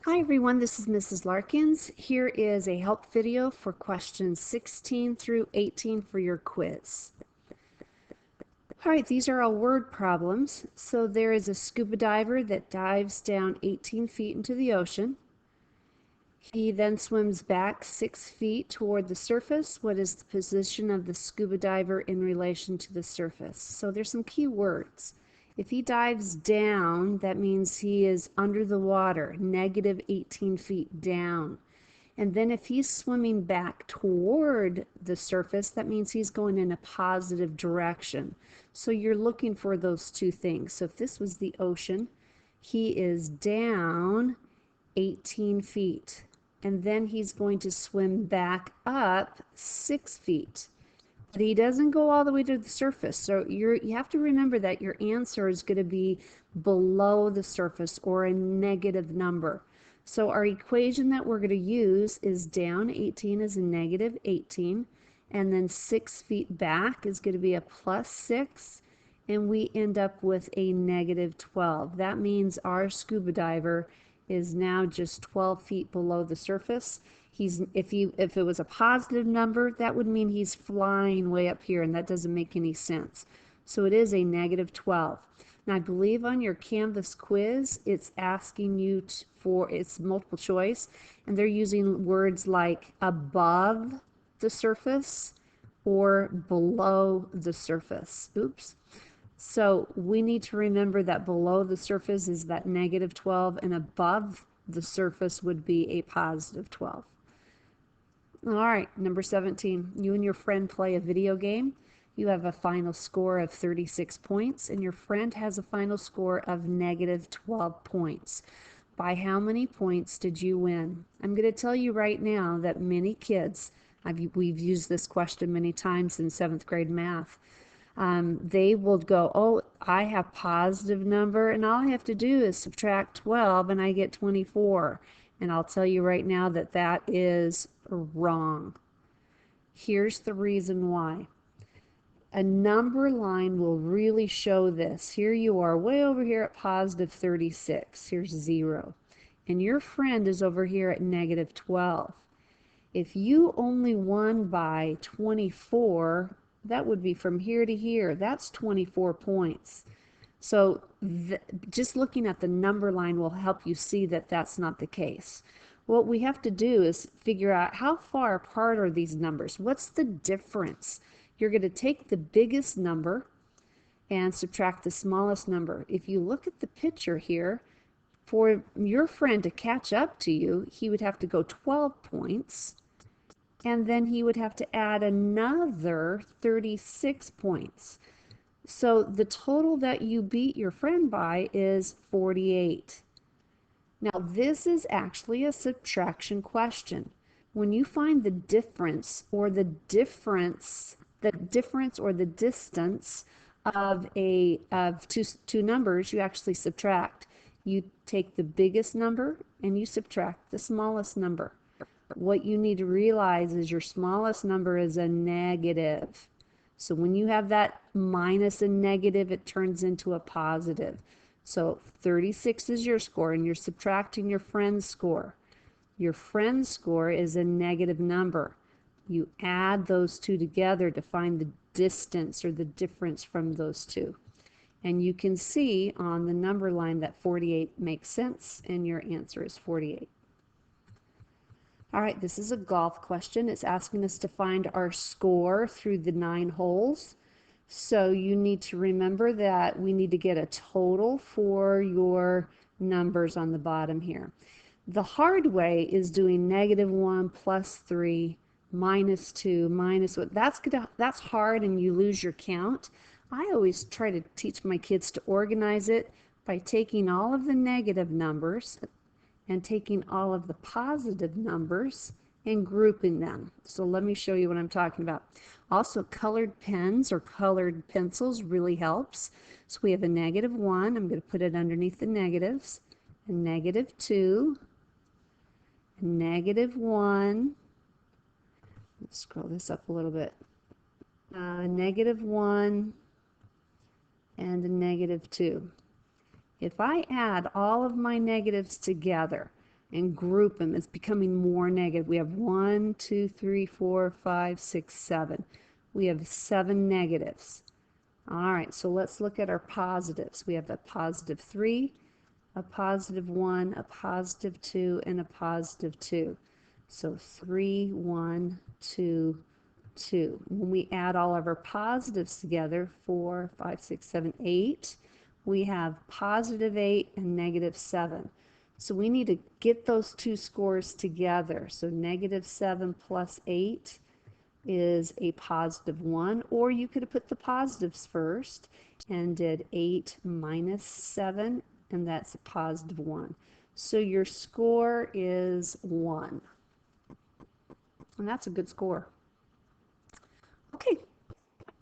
Hi everyone, this is Mrs. Larkins. Here is a help video for questions 16 through 18 for your quiz. Alright, these are all word problems. So there is a scuba diver that dives down 18 feet into the ocean. He then swims back 6 feet toward the surface. What is the position of the scuba diver in relation to the surface? So there's some key words. If he dives down, that means he is under the water, negative 18 feet down. And then if he's swimming back toward the surface, that means he's going in a positive direction. So you're looking for those two things. So if this was the ocean, he is down 18 feet. And then he's going to swim back up 6 feet. But he doesn't go all the way to the surface. So you have to remember that your answer is going to be below the surface or a negative number. So our equation that we're going to use is down 18 is a negative 18. And then 6 feet back is going to be a plus 6. And we end up with a negative 12. That means our scuba diver is now just 12 feet below the surface. If it was a positive number, that would mean he's flying way up here, and that doesn't make any sense. So it is a negative 12. Now I believe on your Canvas quiz, it's asking you for it's multiple choice, and they're using words like above the surface or below the surface. Oops. So we need to remember that below the surface is that negative 12, and above the surface would be a positive 12. All right, number 17. You and your friend play a video game. You have a final score of 36 points, and your friend has a final score of negative 12 points. By how many points did you win? I'm going to tell you right now that many kids, we've used this question many times in 7th grade math, they will go, oh, I have positive number, and all I have to do is subtract 12, and I get 24. And I'll tell you right now that that is wrong. Here's the reason why. A number line will really show this. Here you are way over here at positive 36. Here's 0. And your friend is over here at negative 12. If you only won by 24, that would be from here to here. That's 24 points. So just looking at the number line will help you see that that's not the case. What we have to do is figure out how far apart are these numbers. What's the difference? You're going to take the biggest number and subtract the smallest number. If you look at the picture here, for your friend to catch up to you, he would have to go 12 points, and then he would have to add another 36 points. So the total that you beat your friend by is 48. Now this is actually a subtraction question. When you find the difference or the distance of two numbers, you actually subtract. You take the biggest number and you subtract the smallest number. What you need to realize is your smallest number is a negative. So when you have that minus a negative, it turns into a positive. So 36 is your score, and you're subtracting your friend's score. Your friend's score is a negative number. You add those two together to find the distance or the difference from those two. And you can see on the number line that 48 makes sense, and your answer is 48. All right, this is a golf question. It's asking us to find our score through the 9 holes. So you need to remember that we need to get a total for your numbers on the bottom here. The hard way is doing -1 plus 3 minus 2 minus what. That's hard, and you lose your count. I always try to teach my kids to organize it by taking all of the negative numbers and taking all of the positive numbers and grouping them. So let me show you what I'm talking about. Also, colored pens or colored pencils really helps. So we have a -1. I'm going to put it underneath the negatives. A -2. A -1. Let's scroll this up a little bit. A -1 and a -2. If I add all of my negatives together, and group them. It's becoming more negative. We have 1, 2, 3, 4, 5, 6, 7. We have 7 negatives. All right, so let's look at our positives. We have a positive 3, a positive 1, a positive 2, and a positive 2. So 3, 1, 2, 2. When we add all of our positives together, 4, 5, 6, 7, 8, we have positive 8 and negative 7. So we need to get those two scores together. So negative 7 plus 8 is a positive 1, or you could have put the positives first and did 8 minus 7, and that's a positive 1. So your score is 1. And that's a good score. Okay,